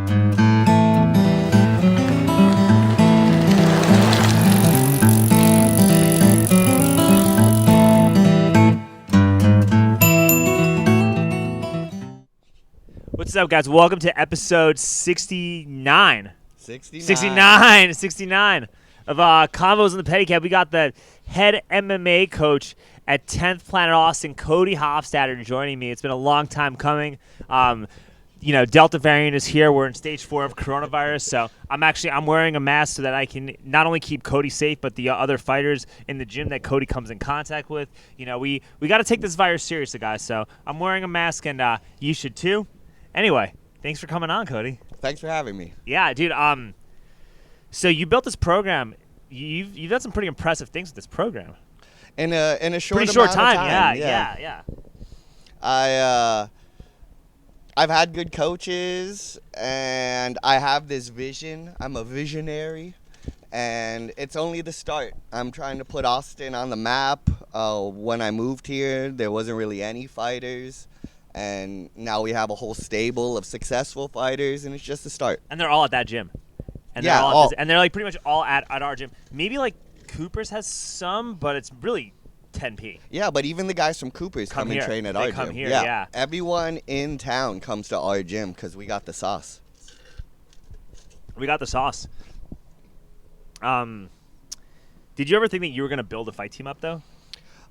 What's up, guys? Welcome to episode 69. 69 of Convos in the Pedicab. We got the head MMA coach at 10th Planet Austin, Cody Hofstatter, joining me. It's been a long time coming. Delta variant is here. We're in stage 4 of coronavirus, so I'm wearing a mask so that I can not only keep Cody safe, but the other fighters in the gym that Cody comes in contact with. You know, we got to take this virus seriously, guys. So I'm wearing a mask, and you should too. Anyway, thanks for coming on, Cody. Thanks for having me. Yeah, dude. So you built this program. You've done some pretty impressive things with this program. In a pretty short time. Yeah. I've had good coaches, and I have this vision. I'm a visionary, and it's only the start. I'm trying to put Austin on the map. When I moved here, there wasn't really any fighters. And now we have a whole stable of successful fighters, and it's just the start. And they're all at that gym. And yeah, they're like pretty much all at our gym. Maybe like Cooper's has some, but it's really 10p. Yeah, but even the guys from Cooper's come and train at our gym. They come here, yeah. Everyone in town comes to our gym because we got the sauce. We got the sauce. Did you ever think that you were going to build a fight team up, though?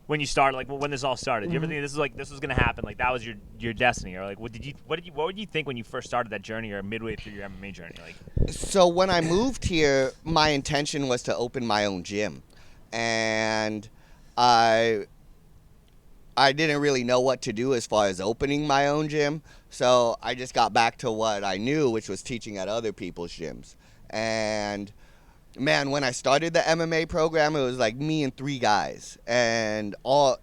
When you started, like when this all started, did you ever think this was gonna happen? Like that was your destiny, or like what would you think when you first started that journey, or midway through your MMA journey? Like, so when I moved here, my intention was to open my own gym, and I didn't really know what to do as far as opening my own gym, so I just got back to what I knew, which was teaching at other people's gyms. And man, when I started the MMA program, it was like me and 3 guys, and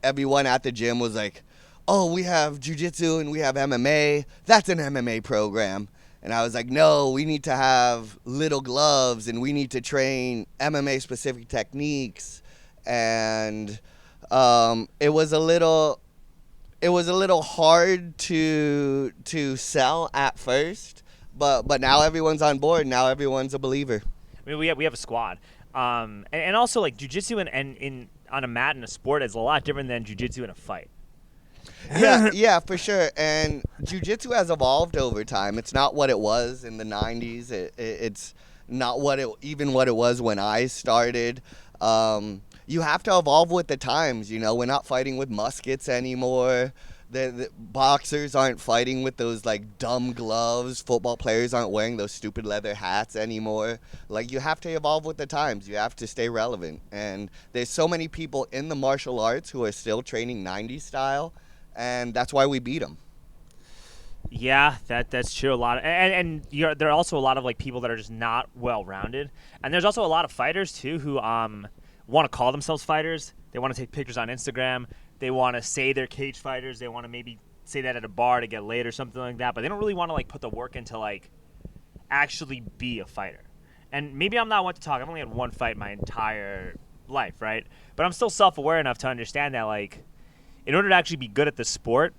everyone at the gym was like, "Oh, we have jiu-jitsu and we have MMA. That's an MMA program." And I was like, "No, we need to have little gloves, and we need to train MMA specific techniques." And it was a little hard to sell at first, but now everyone's on board. Now everyone's a believer. I mean, we have a squad, and also like jiu-jitsu and on a mat in a sport is a lot different than jiu-jitsu in a fight. Yeah, for sure. And jiu-jitsu has evolved over time. It's not what it was in the 90s. It's not what it was when I started. You have to evolve with the times. You know, we're not fighting with muskets anymore. The boxers aren't fighting with those like dumb gloves. Football players aren't wearing those stupid leather hats anymore. Like, you have to evolve with the times. You have to stay relevant. And there's so many people in the martial arts who are still training 90s style, and that's why we beat them. Yeah, that's true. A lot, and there are also a lot of like people that are just not well rounded, and there's also a lot of fighters too who want to call themselves fighters. They want to take pictures on Instagram. They want to say they're cage fighters. They want to maybe say that at a bar to get laid or something like that. But they don't really want to like put the work into like actually be a fighter. And maybe I'm not one to talk. I've only had one fight my entire life, right? But I'm still self-aware enough to understand that like in order to actually be good at the sport,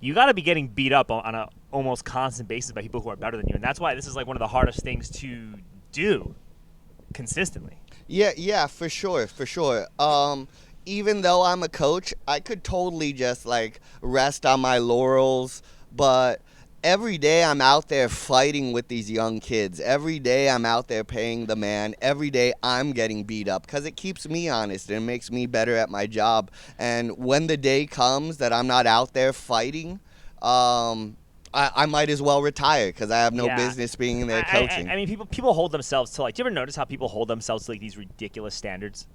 you got to be getting beat up on a almost constant basis by people who are better than you. And that's why this is like one of the hardest things to do consistently. Yeah, for sure. Even though I'm a coach, I could totally just like rest on my laurels, but every day I'm out there fighting with these young kids. Every day I'm out there paying the man. Every day I'm getting beat up because it keeps me honest and it makes me better at my job. And when the day comes that I'm not out there fighting, I might as well retire because I have no business being in there coaching. I mean, people hold themselves to like. Do you ever notice how people hold themselves to like these ridiculous standards?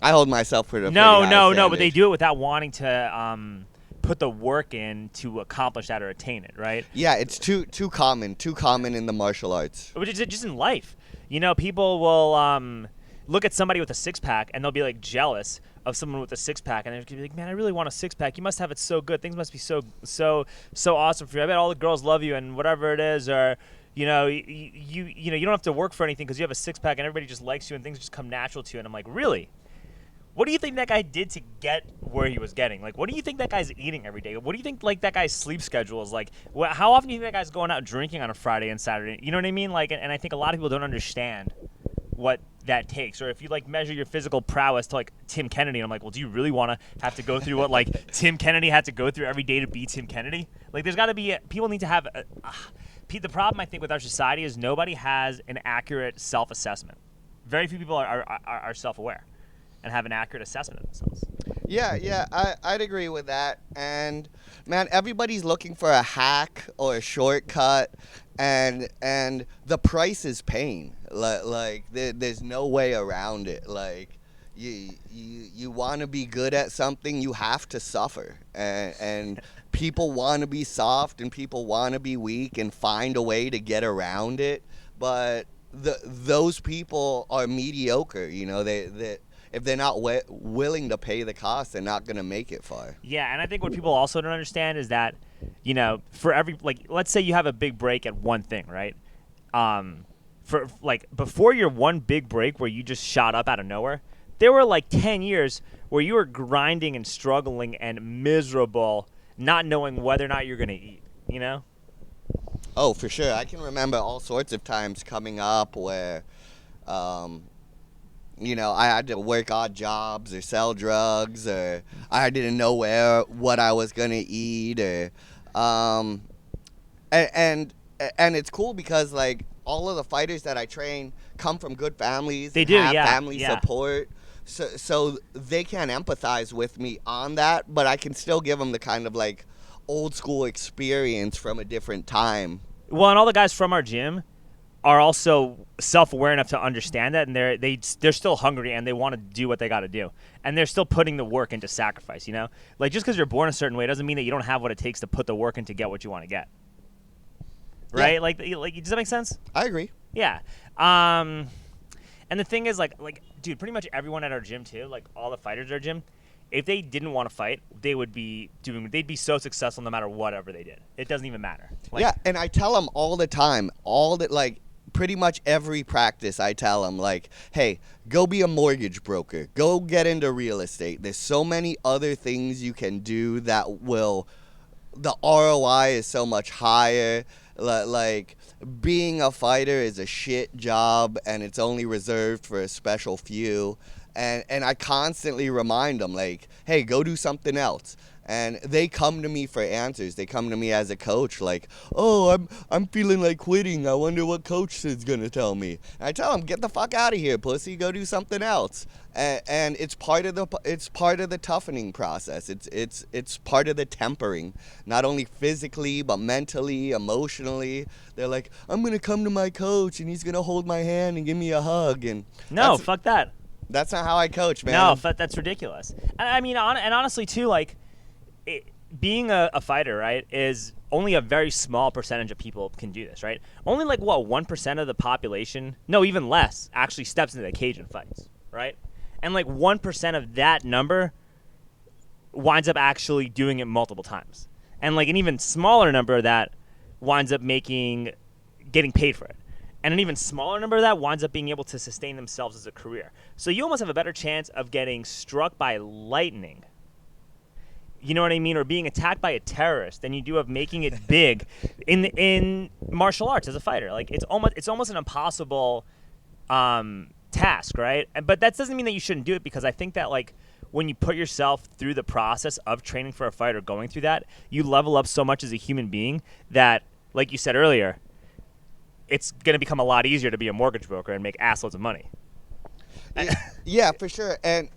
I hold myself for the no, but they do it without wanting to put the work in to accomplish that or attain it, right? Yeah, it's too common in the martial arts. Which is just in life. You know, people will look at somebody with a six-pack and they'll be like jealous of someone with a six-pack, and they're gonna be like, "Man, I really want a six-pack. You must have it so good. Things must be so awesome for you. I bet all the girls love you and whatever it is, or." You know, you don't have to work for anything because you have a six-pack and everybody just likes you and things just come natural to you. And I'm like, really? What do you think that guy did to get where he was getting? Like, what do you think that guy's eating every day? What do you think, like, that guy's sleep schedule is like? How often do you think that guy's going out drinking on a Friday and Saturday? You know what I mean? Like, and I think a lot of people don't understand what that takes. Or if you, like, measure your physical prowess to, like, Tim Kennedy, and I'm like, well, do you really want to have to go through what, like, Tim Kennedy had to go through every day to be Tim Kennedy? Like, there's got to be people need to have the problem, I think, with our society is nobody has an accurate self-assessment. Very few people are self-aware and have an accurate assessment of themselves. Yeah, I'd agree with that. And man, everybody's looking for a hack or a shortcut, and the price is pain. Like there's no way around it. Like you want to be good at something, you have to suffer, and people want to be soft and people want to be weak and find a way to get around it, but those people are mediocre. You know, they if they're not willing to pay the cost, they're not going to make it far. Yeah, and I think what people also don't understand is that, you know, for every, like, let's say you have a big break at one thing, right? For, like, before your one big break where you just shot up out of nowhere, there were, like, 10 years where you were grinding and struggling and miserable, not knowing whether or not you're going to eat, you know? Oh, for sure. I can remember all sorts of times coming up where, you know, I had to work odd jobs or sell drugs, or I didn't know what I was gonna eat, or and it's cool because, like, all of the fighters that I train come from good families. They do, have yeah, family yeah. support, so they can empathize with me on that, but I can still give them the kind of, like, old school experience from a different time. Well, and all the guys from our gym are also self-aware enough to understand that, and they're still hungry and they want to do what they got to do, and they're still putting the work into sacrifice. You know, like, just because you're born a certain way doesn't mean that you don't have what it takes to put the work in to get what you want to get. Right? Yeah. Like, does that make sense? I agree. Yeah. And the thing is, like, dude, pretty much everyone at our gym too, like all the fighters at our gym, if they didn't want to fight, they'd be so successful no matter whatever they did. It doesn't even matter. Like, yeah, and I tell them all the time, like, pretty much every practice I tell them, like, hey, go be a mortgage broker. Go get into real estate. There's so many other things you can do that the ROI is so much higher. Like, being a fighter is a shit job, and it's only reserved for a special few. And I constantly remind them, like, hey, go do something else. And they come to me for answers. They come to me as a coach, like, oh, I'm feeling like quitting. I wonder what coach is going to tell me. And I tell them, get the fuck out of here, pussy. Go do something else. And it's part of the toughening process. It's part of the tempering, not only physically but mentally, emotionally. They're like, I'm going to come to my coach and he's going to hold my hand and give me a hug. And no, fuck that. That's not how I coach, man. No, that's ridiculous. And I mean, and honestly too, like, being a fighter, right, is only a very small percentage of people can do this, right? Only, like, 1% of the population, no, even less, actually steps into the cage and fights, right? And, like, 1% of that number winds up actually doing it multiple times. And, like, an even smaller number of that winds up getting paid for it. And an even smaller number of that winds up being able to sustain themselves as a career. So you almost have a better chance of getting struck by lightning, you know what I mean, or being attacked by a terrorist than you do of making it big in martial arts as a fighter. Like, it's almost an impossible task, right? But that doesn't mean that you shouldn't do it, because I think that, like, when you put yourself through the process of training for a fight or going through that, you level up so much as a human being that, like you said earlier, it's going to become a lot easier to be a mortgage broker and make assloads of money. Yeah, for sure. And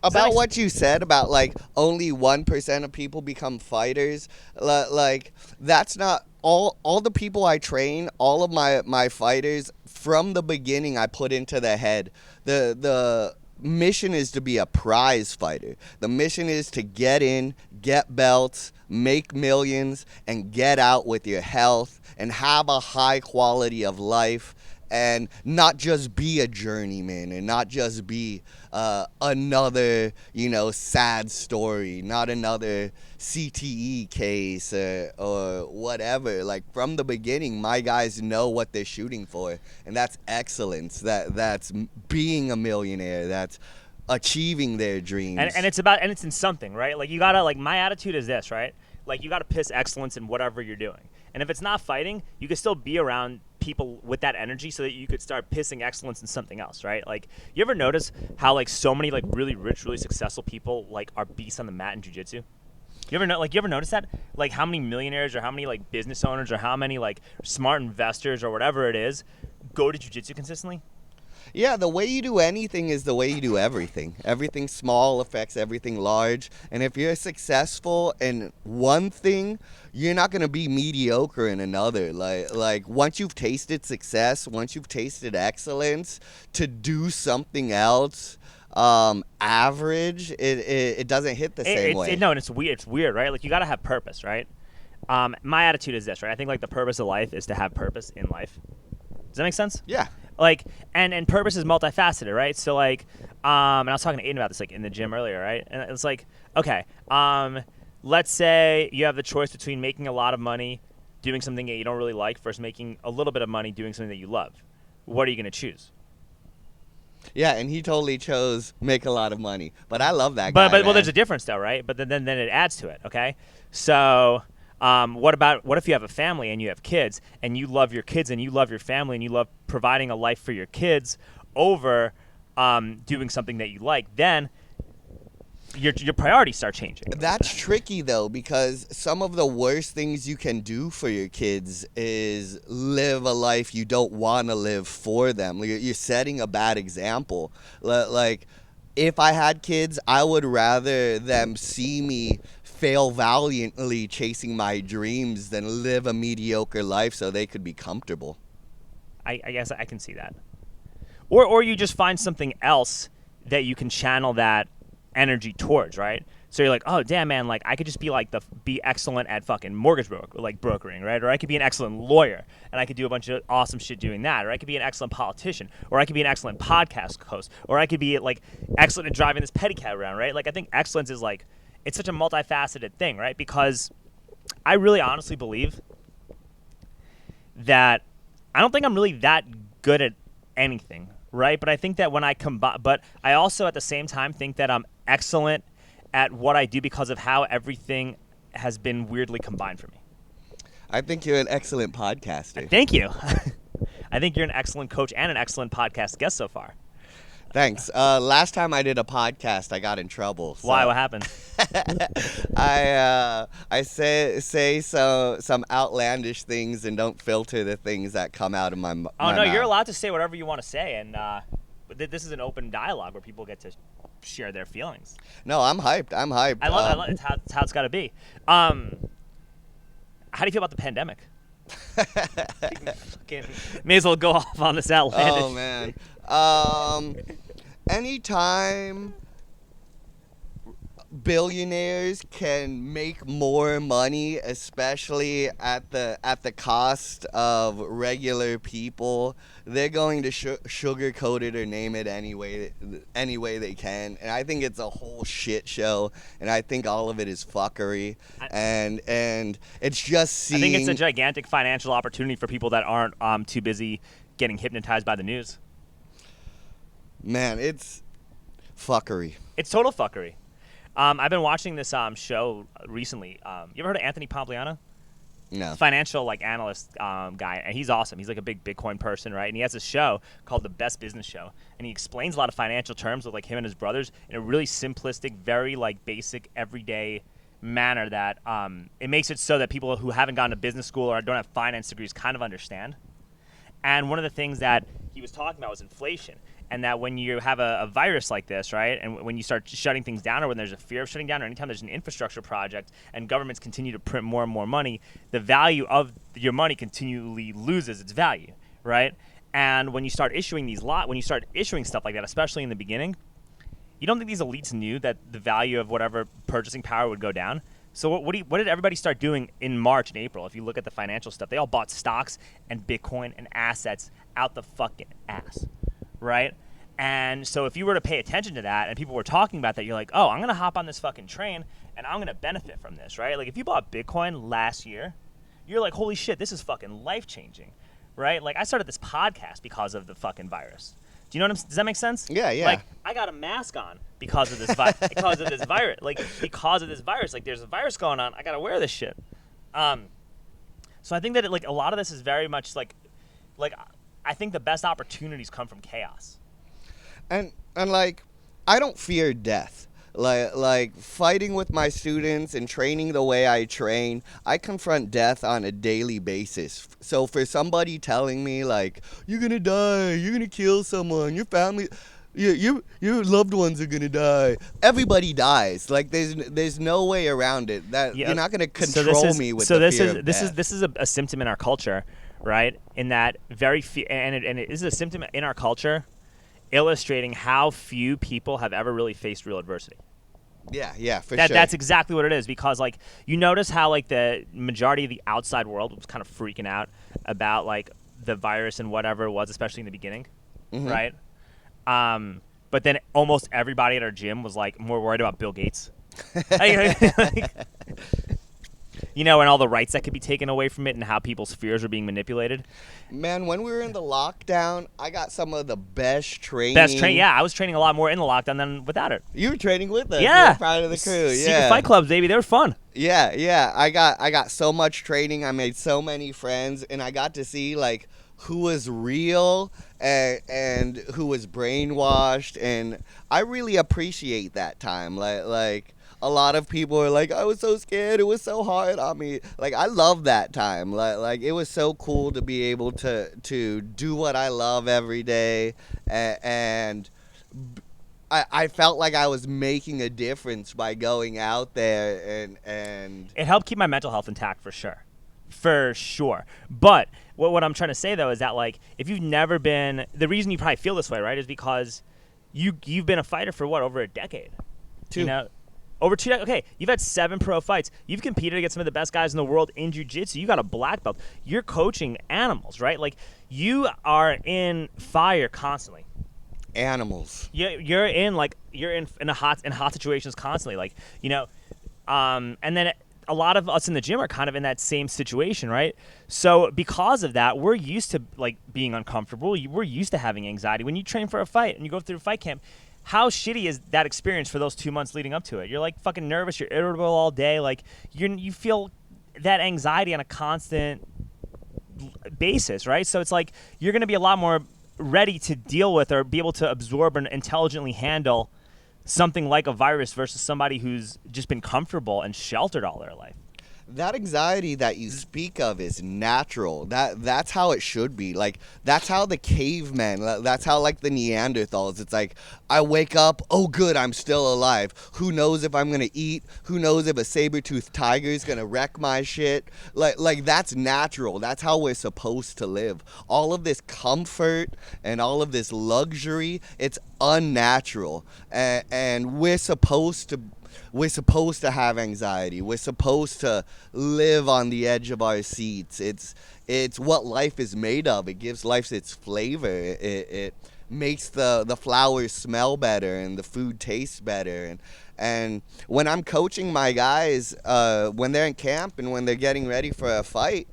about what you said about, like, only 1% of people become fighters, like, that's not all the people I train. All of my fighters from the beginning I put into the head the mission is to be a prize fighter. The mission is to get in, get belts, make millions, and get out with your health and have a high quality of life, and not just be a journeyman and not just be another, you know, sad story, not another CTE case or whatever. Like, from the beginning, my guys know what they're shooting for, and that's excellence. That's being a millionaire. That's achieving their dreams. And it's in something, right? Like you gotta, like, my attitude is this, right? Like you gotta piss excellence in whatever you're doing. And if it's not fighting, you can still be around people with that energy so that you could start pissing excellence in something else, right? Like, you ever notice how, like, so many, like, really rich, really successful people, like, are beasts on the mat in jiu-jitsu? You ever notice that? Like, how many millionaires or how many, like, business owners or how many, like, smart investors or whatever it is go to jiu-jitsu consistently? Yeah, the way you do anything is the way you do everything. Everything small affects everything large. And if you're successful in one thing, you're not going to be mediocre in another. Like once you've tasted success, once you've tasted excellence, to do something else average, it doesn't hit the same way. No, and it's weird, right? Like, you got to have purpose, right? My attitude is this, right? I think, like, the purpose of life is to have purpose in life. Does that make sense? Yeah. Like, and purpose is multifaceted, right? So, like, and I was talking to Aiden about this, like, in the gym earlier, right? And it's like, okay, let's say you have the choice between making a lot of money doing something that you don't really like versus making a little bit of money doing something that you love. What are you going to choose? Yeah, and he totally chose make a lot of money. But I love that guy, But well, man. there's a difference, though, right? But then it adds to it, okay? So what if you have a family and you have kids and you love your kids and you love your family and you love providing a life for your kids over doing something that you like? Then your priorities start changing. That's tricky, though, because some of the worst things you can do for your kids is live a life you don't want to live for them. You're setting a bad example. Like, if I had kids, I would rather them see me fail valiantly chasing my dreams than live a mediocre life so they could be comfortable. I guess I can see that. Or you just find something else that you can channel that energy towards, right? So you're like, oh damn, man, like I could just be excellent at fucking mortgage brokering, right? Or I could be an excellent lawyer and I could do a bunch of awesome shit doing that. Or I could be an excellent politician, or I could be an excellent podcast host, or I could be like excellent at driving this pedicab around, right? Like, I think excellence is like, it's such a multifaceted thing, right? Because I really honestly believe that I don't think I'm really that good at anything, right? But I think that when I combine, but I also at the same time think that I'm excellent at what I do because of how everything has been weirdly combined for me. I think you're an excellent podcaster. Thank you. I think you're an excellent coach and an excellent podcast guest so far. Thanks. Last time I did a podcast, I got in trouble. So Why? What happened? I say some outlandish things and don't filter the things that come out of my mouth. Oh no, you're allowed to say whatever you want to say, and this is an open dialogue where people get to share their feelings. No, I'm hyped. I love it. It's how it's got to be. How do you feel about the pandemic? May as well go off on this outlandish. Oh man. Anytime billionaires can make more money, especially at the cost of regular people, they're going to sugarcoat it or name it any way they can. And I think it's a whole shit show, and I think all of it is fuckery. And it's just seeing. I think it's a gigantic financial opportunity for people that aren't too busy getting hypnotized by the news. Man, it's fuckery. It's total fuckery. I've been watching this show recently. You ever heard of Anthony Pompliano? No. Financial analyst guy, and he's awesome. He's like a big Bitcoin person, right? And he has a show called The Best Business Show, and he explains a lot of financial terms with like him and his brothers in a really simplistic, very like basic, everyday manner that it makes it so that people who haven't gone to business school or don't have finance degrees kind of understand. And one of the things that he was talking about was inflation. And that when you have a virus like this, right, and when you start shutting things down, or when there's a fear of shutting down, or anytime there's an infrastructure project and governments continue to print more and more money, the value of your money continually loses its value, right? And when you start issuing when you start issuing stuff like that, especially in the beginning, you don't think these elites knew that the value of whatever purchasing power would go down? So what did everybody start doing in March and April? If you look at the financial stuff, they all bought stocks and Bitcoin and assets out the fucking ass. Right? And so if you were to pay attention to that and people were talking about that, you're like, oh, I'm going to hop on this fucking train and I'm going to benefit from this, right? Like if you bought Bitcoin last year, you're like, holy shit, this is fucking life-changing, right? Like I started this podcast because of the fucking virus. Do you know what does that make sense? Yeah, yeah. Like, I got a mask on because of this because of this virus. Like, because of this virus. Like, there's a virus going on. I got to wear this shit. So I think that a lot of this is very much like I think the best opportunities come from chaos. And like, I don't fear death. Like fighting with my students and training the way I train, I confront death on a daily basis. So for somebody telling me like, you're gonna die, you're gonna kill someone, your family, your loved ones are gonna die. Everybody dies. Like there's no way around it. That you're not gonna control me with the fear of death. This is a symptom in our culture, right? In that and it is a symptom in our culture, illustrating how few people have ever really faced real adversity. Yeah, for sure. That's exactly what it is, because like you notice how like the majority of the outside world was kind of freaking out about like the virus and whatever it was, especially in the beginning, right? But then almost everybody at our gym was like more worried about Bill Gates, you know, and all the rights that could be taken away from it and how people's fears are being manipulated. Man, when we were in the lockdown, I got some of the best training. Yeah, I was training a lot more in the lockdown than without it. You were training with us. Yeah. You were part of the crew. Secret fight clubs, baby. They were fun. Yeah. I got so much training. I made so many friends, and I got to see like who was real and who was brainwashed, and I really appreciate that time. Like a lot of people are like, I was so scared, it was so hard on me. Like, I love that time. Like it was so cool to be able to do what I love every day, and I felt like I was making a difference by going out there, and it helped keep my mental health intact for sure. But what I'm trying to say though is that like if you've never been, the reason you probably feel this way, right, is because you've been a fighter for what, over a decade? 2. You know, over 2 decades. Okay, you've had 7 pro fights. You've competed against some of the best guys in the world in jiu-jitsu. You got a black belt. You're coaching animals, right? Like you are in fire constantly. Animals. You're in hot situations constantly, like, you know, and then a lot of us in the gym are kind of in that same situation, right? So because of that, we're used to like being uncomfortable. We're used to having anxiety. When you train for a fight and you go through a fight camp, how shitty is that experience for those 2 months leading up to it? You're like fucking nervous. You're irritable all day. Like you feel that anxiety on a constant basis, right? So it's like you're going to be a lot more ready to deal with or be able to absorb and intelligently handle something like a virus versus somebody who's just been comfortable and sheltered all their life. That anxiety that you speak of is natural. That's how it should be. Like, that's how the cavemen, that's how like the Neanderthals, it's like, I wake up, oh good, I'm still alive. Who knows if I'm gonna eat? Who knows if a saber-toothed tiger is gonna wreck my shit? Like that's natural. That's how we're supposed to live. All of this comfort and all of this luxury, it's unnatural. And we're supposed to have anxiety. We're supposed to live on the edge of our seats. It's what life is made of. It gives life its flavor. It makes the flowers smell better and the food taste better. And when I'm coaching my guys, when they're in camp and when they're getting ready for a fight,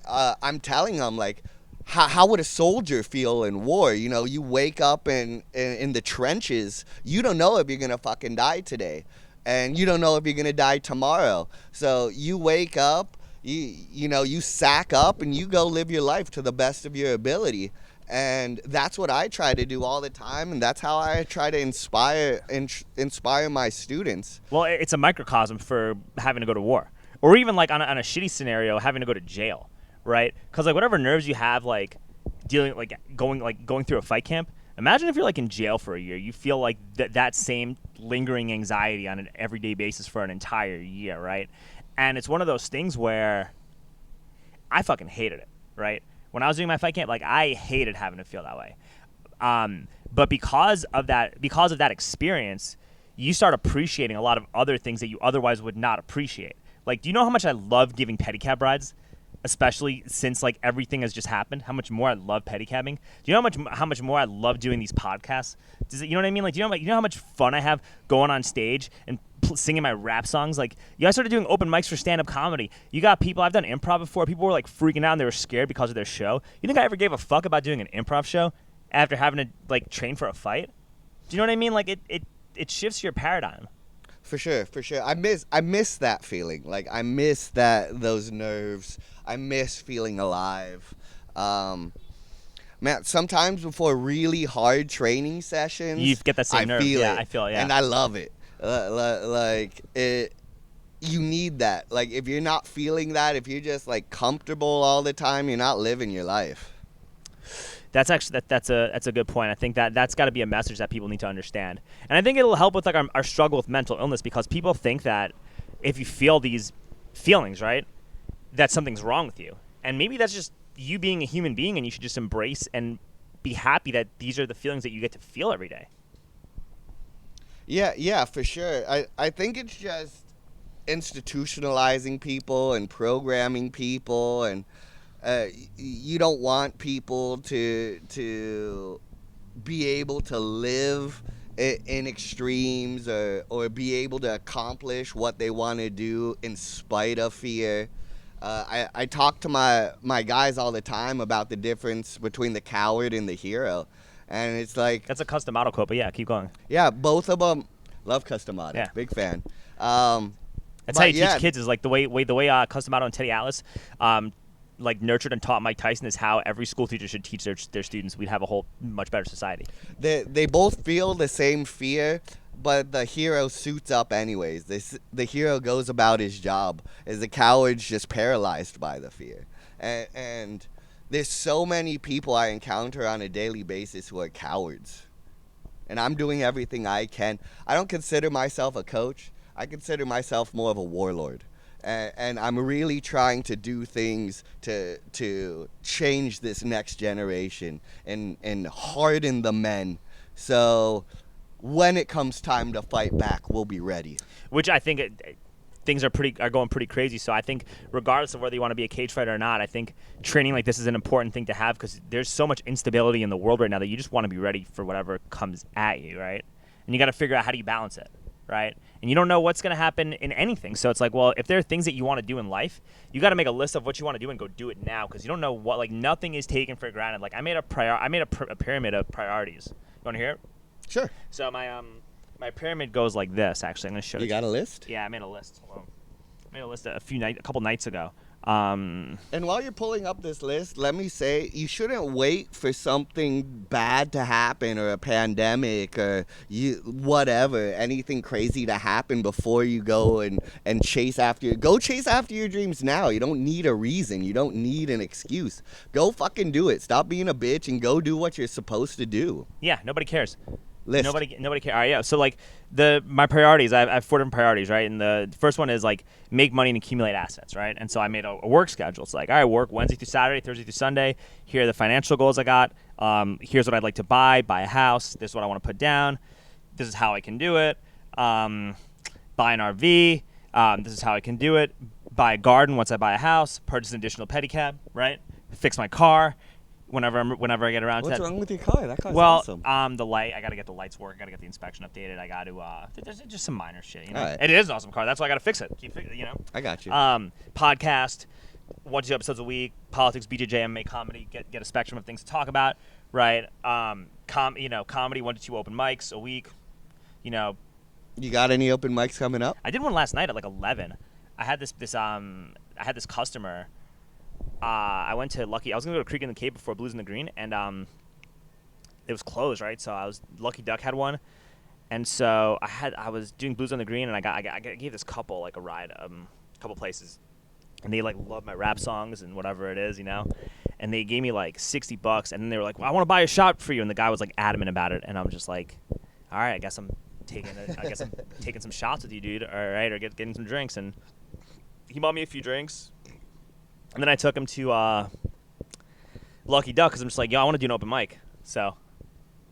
I'm telling them like, how would a soldier feel in war? You know, you wake up in the trenches. You don't know if you're gonna fucking die today. And you don't know if you're going to die tomorrow. So you wake up, you sack up and you go live your life to the best of your ability. And that's what I try to do all the time. And that's how I try to inspire my students. Well, it's a microcosm for having to go to war, or even like on a shitty scenario, having to go to jail, right? Because like whatever nerves you have, like going through a fight camp, imagine if you're like in jail for a year. You feel like that same lingering anxiety on an everyday basis for an entire year, right? And it's one of those things where I fucking hated it, right? When I was doing my fight camp, like I hated having to feel that way. But because of that experience, you start appreciating a lot of other things that you otherwise would not appreciate. Like, do you know how much I love giving pedicab rides? Especially since like everything has just happened, how much more I love pedicabbing. Do you know how much more I love doing these podcasts? You know what I mean? Like, do you know how much fun I have going on stage and singing my rap songs? Like, I started doing open mics for stand-up comedy. You got people, I've done improv before. People were like freaking out and they were scared because of their show. You think I ever gave a fuck about doing an improv show? after having to like train for a fight. Do you know what I mean? Like it shifts your paradigm. For sure, for sure. I miss that feeling. Like I miss those nerves. I miss feeling alive. Um, Man, sometimes before really hard training You sessions, get that I same nerve. feel Yeah, it, I feel it. Yeah. and I love it. Like it, you need that. Like if you're not feeling that, if you're just like comfortable all the time, you're not living your life. That's actually that's a good point. I think that's got to be a message that people need to understand, and I think it'll help with like our struggle with mental illness, because people think that if you feel these feelings, right, that something's wrong with you, and maybe that's just you being a human being, and you should just embrace and be happy that these are the feelings that you get to feel every day. Yeah, yeah, for sure. I think it's just institutionalizing people and programming people, and you don't want people to be able to live in extremes, or be able to accomplish what they want to do in spite of fear. I talk to my guys all the time about the difference between the coward and the hero. And it's like, That's a custom auto quote, but yeah, keep going. yeah, both of them love custom auto. Yeah. Big fan. Um, That's how you but yeah, teach kids, is like the way Custom Auto and Teddy Atlas, like nurtured and taught Mike Tyson, is how every school teacher should teach their students. We'd have a whole much better society. they both feel the same fear, but the hero suits up anyways. The hero goes about his job, as the coward's just paralyzed by the fear. And there's so many people I encounter on a daily basis who are cowards. And I'm doing everything I can. I don't consider myself a coach. I consider myself more of a warlord. And I'm really trying to do things to change this next generation and harden the men. So when it comes time to fight back, we'll be ready. Which I think things are going pretty crazy. So I think regardless of whether you want to be a cage fighter or not, I think training like this is an important thing to have, because there's so much instability in the world right now that you just want to be ready for whatever comes at you, right? And you got to figure out how do you balance it, right? And you don't know what's going to happen in anything. So it's like, well, if there are things that you want to do in life, you got to make a list of what you want to do and go do it now, because you don't know what, like, nothing is taken for granted. Like I made a pyramid of priorities. You want to hear it? Sure. So my pyramid goes like this. Actually, I'm going to show You got a list? Yeah, I made a list. Hold on. I made a list a couple nights ago. And while you're pulling up this list, let me say, you shouldn't wait for something bad to happen, or a pandemic, or whatever, anything crazy to happen before you go and chase after your dreams now. You don't need a reason. You don't need an excuse. Go fucking do it. Stop being a bitch and go do what you're supposed to do. Yeah, nobody cares. List. Nobody cares. All right, yeah. So like my priorities, I have 4 different priorities, right? And the first one is like make money and accumulate assets, right? And so I made a work schedule. It's like, all right, work Wednesday through Saturday, Thursday through Sunday. Here are the financial goals I got. Here's what I'd like to buy a house. This is what I want to put down. This is how I can do it. Buy an RV. This is how I can do it. Buy a garden once I buy a house. Purchase an additional pedicab, right? Fix my car. Whenever I get around to that. What's wrong with your car? That car's well, awesome. The light. I got to get the lights working. I got to get the inspection updated. I got to. There's just some minor shit. You know, Right. It is an awesome car. That's why I got to fix it. You know. I got you. Podcast, 1-2 episodes a week. Politics, BJJ, MMA, comedy. Get a spectrum of things to talk about. Right. Comedy, 1 to 2 open mics a week. You know. You got any open mics coming up? I did one last night at like 11. I had this customer. I went to Lucky. I was gonna go to Creek in the Cape before Blues in the Green, and it was closed, right? So Lucky Duck had one, and so I was doing Blues on the Green, and I gave this couple like a ride, a couple places, and they like love my rap songs and whatever it is, you know, and they gave me like $60, and then they were like, well, I want to buy a shot for you, and the guy was like adamant about it, and I'm just like, all right, I guess I'm taking some shots with you, dude, all right, or getting some drinks, and he bought me a few drinks. And then I took him to Lucky Duck, because I'm just like, yo, I want to do an open mic. So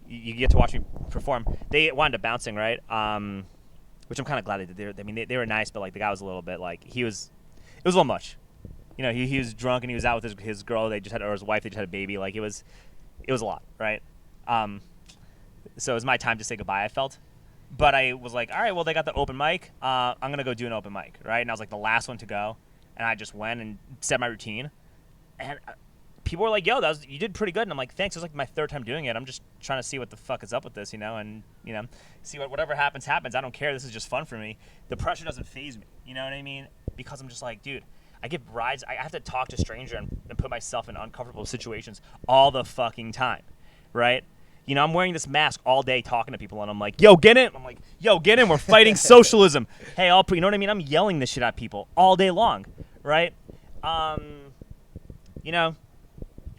you get to watch me perform. They wound up bouncing, right? Which I'm kind of glad they did. I mean, they were nice, but like the guy was a little bit like it was a little much. You know, he was drunk and he was out with his girl. They just had, or his wife. They just had a baby. Like it was a lot, right? So it was my time to say goodbye, I felt. But I was like, all right, well, they got the open mic. I'm gonna go do an open mic, right? And I was like the last one to go. And I just went and set my routine. And people were like, yo, you did pretty good. And I'm like, thanks. It was like my third time doing it. I'm just trying to see what the fuck is up with this, and, see whatever happens. I don't care. This is just fun for me. The pressure doesn't faze me. You know what I mean? Because I'm just like, dude, I get rides. I have to talk to a stranger and put myself in uncomfortable situations all the fucking time, right? I'm wearing this mask all day talking to people, and I'm like, yo, get in. I'm like, yo, get in. We're fighting socialism. Hey, you know what I mean? I'm yelling this shit at people all day long, right?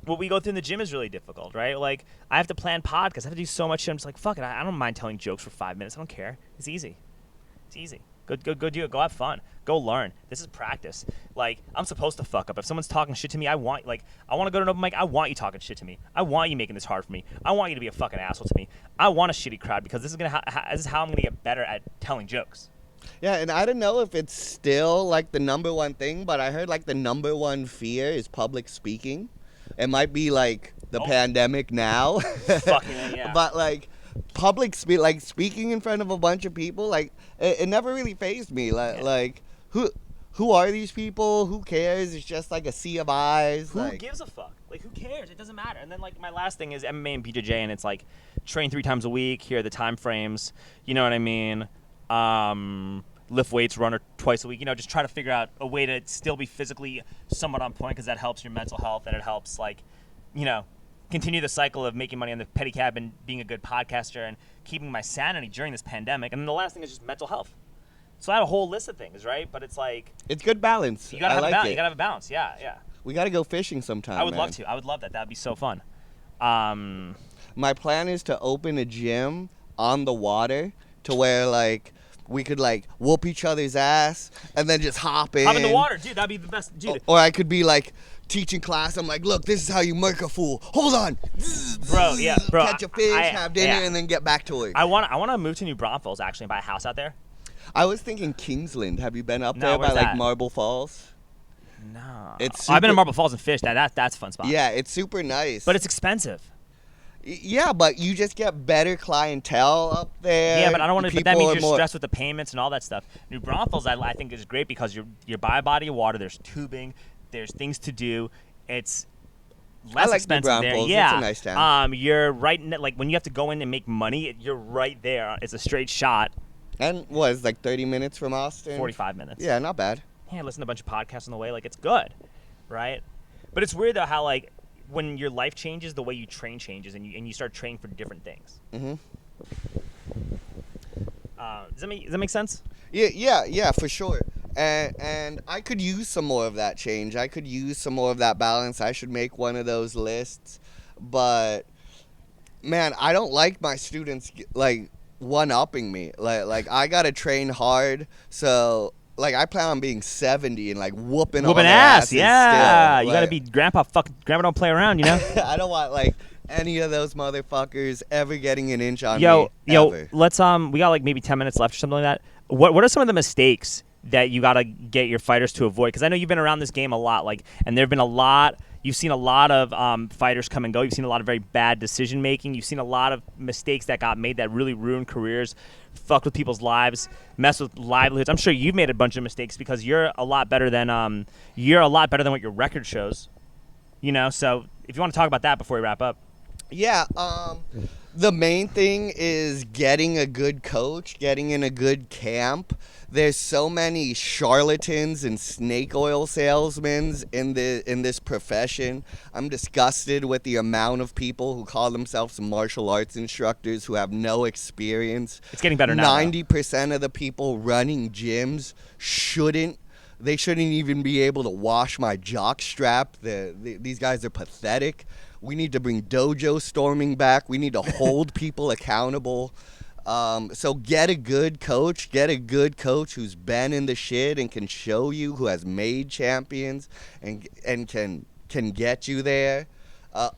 What we go through in the gym is really difficult, right? Like, I have to plan podcasts. I have to do so much shit. I'm just like, fuck it. I don't mind telling jokes for 5 minutes. I don't care. It's easy. Go do it. Go have fun. Go learn. This is practice. Like, I'm supposed to fuck up. If someone's talking shit to me, I want to go to an open mic. I want you talking shit to me. I want you making this hard for me. I want you to be a fucking asshole to me. I want a shitty crowd because this is how I'm gonna get better at telling jokes. Yeah, and I don't know if it's still like the number one thing, but I heard like the number one fear is public speaking. It might be like the pandemic now. Fucking yeah. But like speaking in front of a bunch of people, like it never really fazed me. Like who are these people? Who cares? It's just like a sea of eyes. Who gives a fuck? Like, who cares? It doesn't matter. And then like my last thing is MMA and BJJ, and it's like train 3 times a week. Here are the time frames. You know what I mean? Lift weights, run twice a week. Just try to figure out a way to still be physically somewhat on point because that helps your mental health and it helps continue the cycle of making money on the Pedicab and being a good podcaster and keeping my sanity during this pandemic. And then the last thing is just mental health. So I have a whole list of things, right? But it's like it's good balance. You gotta have a balance. You gotta have a balance. Yeah. We gotta go fishing sometime. I would love to. I would love that. That'd be so fun. My plan is to open a gym on the water to where like we could like whoop each other's ass and then just hop in. Hop in the water, dude. That'd be the best, dude. Or I could be like teaching class. I'm like, look, this is how you murk a fool. Hold on, bro. Catch a fish, have dinner, and then get back to it. I want to move to New Braunfels actually and buy a house out there. I was thinking Kingsland. Have you been up there by where's like that? Marble Falls? No. It's I've been to Marble Falls and fished. That's a fun spot. Yeah, it's super nice. But it's expensive. Yeah, but you just get better clientele up there. Yeah, but I don't want to. But that means you're stressed with the payments and all that stuff. New Braunfels, I think, is great because you're by a body of water. There's tubing. There's things to do. It's less expensive there. Yeah, it's a nice town. You're right. Like when you have to go in and make money, you're right there. It's a straight shot. And what, it's like 30 minutes from Austin? 45 minutes. Yeah, not bad. Yeah, listen to a bunch of podcasts on the way. Like, it's good, right? But it's weird, though, how, like, when your life changes, the way you train changes, and you start training for different things. Mm-hmm. Does that make sense? Yeah, for sure. And I could use some more of that change. I could use some more of that balance. I should make one of those lists. But, man, I don't like my students, like, one-upping me. Like I gotta train hard, so like I plan on being 70 and like whooping ass. Yeah, still. You gotta be grandpa. Grandpa don't play around, I don't want like any of those motherfuckers ever getting an inch on me. Yo, let's we got like maybe 10 minutes left or something like that. What are some of the mistakes that you gotta get your fighters to avoid? Because I know you've been around this game a lot, like, and there've been a lot. You've seen a lot of fighters come and go. You've seen a lot of very bad decision making. You've seen a lot of mistakes that got made that really ruined careers, fucked with people's lives, messed with livelihoods. I'm sure you've made a bunch of mistakes because you're a lot better than what your record shows. So if you want to talk about that before we wrap up. Yeah, the main thing is getting a good coach, getting in a good camp. There's so many charlatans and snake oil salesmen in this profession. I'm disgusted with the amount of people who call themselves martial arts instructors who have no experience. It's getting better now. 90% of the people running gyms shouldn't even be able to wash my jock strap. These guys are pathetic. We need to bring dojo storming back. We need to hold people accountable. So get a good coach. Get a good coach who's been in the shit and can show you, who has made champions and can get you there.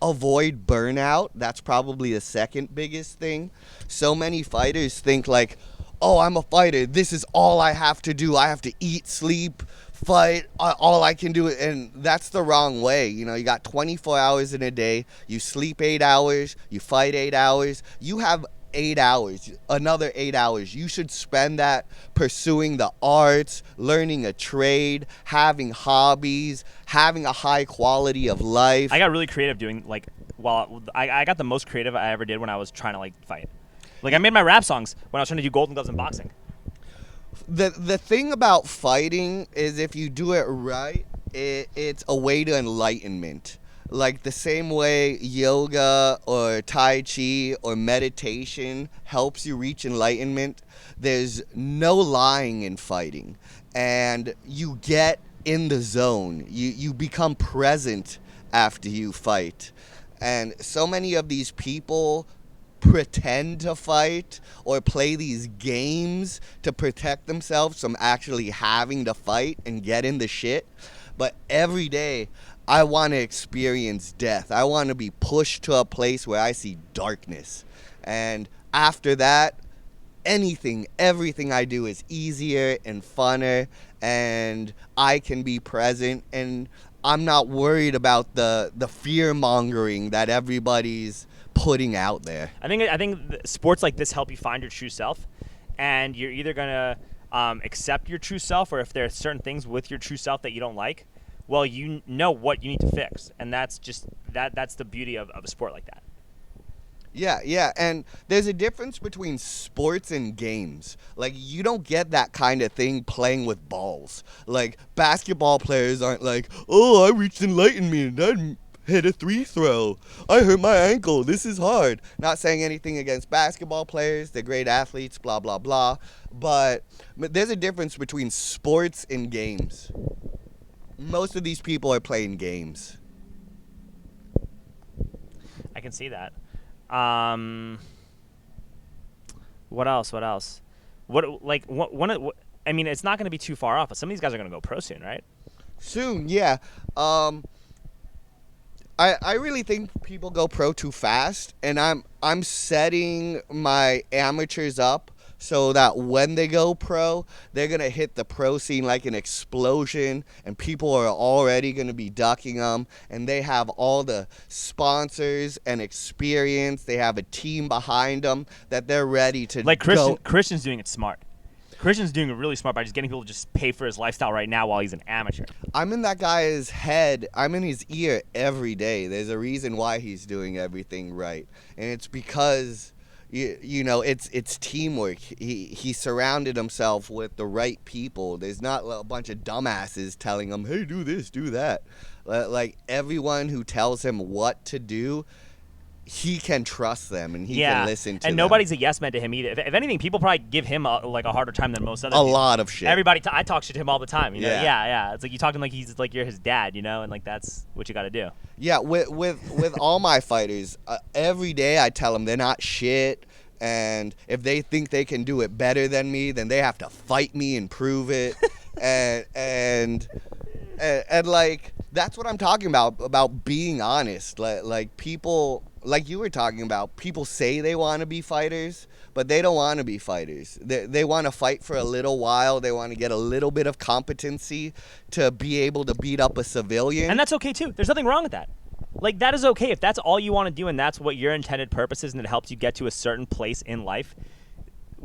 Avoid burnout. That's probably the second biggest thing. So many fighters think like, oh, I'm a fighter. This is all I have to do. I have to eat, sleep, fight, all I can do. And that's the wrong way. You got 24 hours in a day. You sleep 8 hours. You fight 8 hours. You have another 8 hours. You should spend that pursuing the arts, learning a trade, having hobbies, having a high quality of life. I got really creative doing I got the most creative I ever did when I was trying to fight. I made my rap songs when I was trying to do Golden Gloves in boxing. The thing about fighting is if you do it right, it's a way to enlightenment. Like the same way yoga or Tai Chi or meditation helps you reach enlightenment, there's no lying in fighting. And you get in the zone. You become present after you fight. And so many of these people pretend to fight or play these games to protect themselves from actually having to fight and get in the shit. But every day, I want to experience death. I want to be pushed to a place where I see darkness. And after that, everything I do is easier and funner, and I can be present, and I'm not worried about the fear mongering that everybody's putting out there. I think sports like this help you find your true self, and you're either gonna accept your true self, or if there are certain things with your true self that you don't like, well, you know what you need to fix, and that's the beauty of a sport like that. Yeah, and there's a difference between sports and games. Like, you don't get that kind of thing playing with balls. Like, basketball players aren't like, oh, I reached enlightenment and I hit a 3-throw. I hurt my ankle. This is hard. Not saying anything against basketball players. They're great athletes, blah, blah, blah. But there's a difference between sports and games. Most of these people are playing games. I can see that. What else? I mean, it's not going to be too far off, but some of these guys are going to go pro soon, right? Soon, yeah. I really think people go pro too fast, and I'm setting my amateurs up so that when they go pro, they're going to hit the pro scene like an explosion, and people are already going to be ducking them, and they have all the sponsors and experience. They have a team behind them that they're ready to go. Christian's doing it smart. Christian's doing it really smart by just getting people to just pay for his lifestyle right now while he's an amateur. I'm in that guy's head. I'm in his ear every day. There's a reason why he's doing everything right, and it's because you know, it's teamwork. He surrounded himself with the right people. There's not a bunch of dumbasses telling him, hey, do this, do that. Like, everyone who tells him what to do, he can trust them, and he can listen to them. And nobody's a yes man to him either. If anything, people probably give him a harder time than most other people. A lot of shit. I talk shit to him all the time. You know? Yeah. It's like you talk to him like he's like you're his dad, you know, and like that's what you got to do. Yeah, with all my fighters, every day I tell them they're not shit, and if they think they can do it better than me, then they have to fight me and prove it. and like, that's what I'm talking about being honest. Like people, like you were talking about, people say they want to be fighters, but they don't want to be fighters. They want to fight for a little while. They want to get a little bit of competency to be able to beat up a civilian. And that's okay too. There's nothing wrong with that. Like, that is okay. If that's all you want to do and that's what your intended purpose is and it helps you get to a certain place in life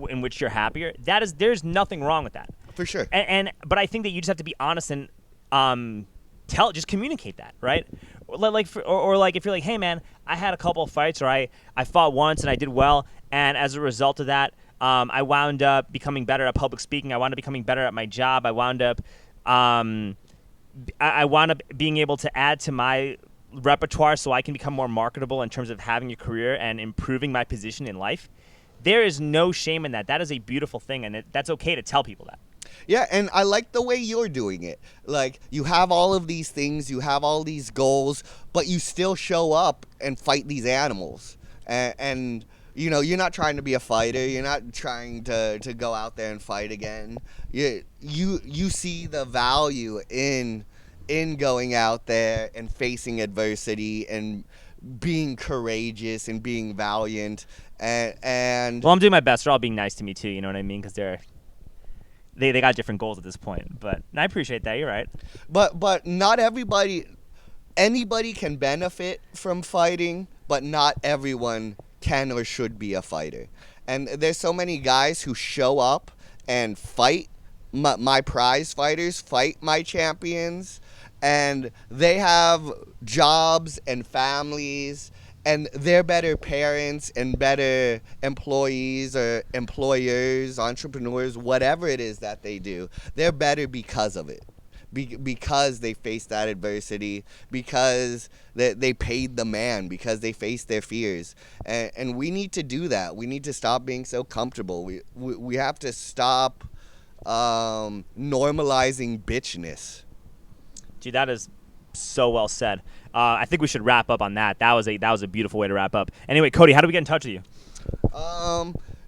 in which you're happier, there's nothing wrong with that. For sure. But I think that you just have to be honest and just communicate that, right? Like if you're like, hey man, I had a couple of fights, or I fought once and I did well, and as a result of that, I wound up becoming better at public speaking. I wound up becoming better at my job. I wound up being able to add to my repertoire so I can become more marketable in terms of having a career and improving my position in life. There is no shame in that. That is a beautiful thing, and that's okay to tell people that. Yeah, and I like the way you're doing it. Like, you have all of these things, you have all these goals, but you still show up and fight these animals. And you know, you're not trying to be a fighter. You're not trying to go out there and fight again. You see the value in going out there and facing adversity and being courageous and being valiant. And well, I'm doing my best. They're all being nice to me too. You know what I mean? Because they got different goals at this point. But I appreciate that. You're right. But not anybody can benefit from fighting, but not everyone can or should be a fighter. And there's so many guys who show up and fight my prize fighters, fight my champions, and they have jobs and families, and they're better parents and better employees or employers, entrepreneurs, whatever it is that they do. They're better because of it. Because they faced that adversity, because they paid the man, because they faced their fears. And we need to do that. We need to stop being so comfortable. We have to stop normalizing bitchness. Dude, that is so well said. I think we should wrap up on that. That was a beautiful way to wrap up. Anyway, Cody, how do we get in touch with you?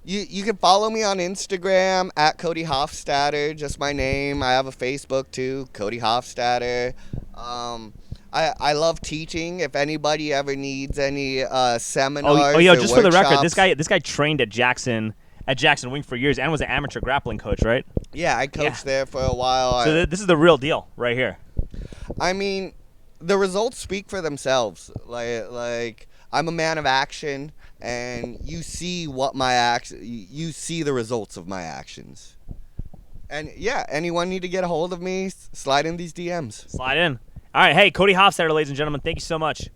You can follow me on Instagram at Cody Hofstatter, just my name. I have a Facebook too, Cody Hofstatter. I love teaching. If anybody ever needs any seminars, oh, yo, or just for the record, workshops. this guy trained at Jackson Wing for years and was an amateur grappling coach, right? Yeah, I coached there for a while. So this is the real deal right here. I mean, the results speak for themselves. Like I'm a man of action, and you see you see the results of my actions. And yeah, anyone need to get a hold of me, slide in these DMs. Slide in. All right, hey, Cody Hofstatter, ladies and gentlemen, thank you so much.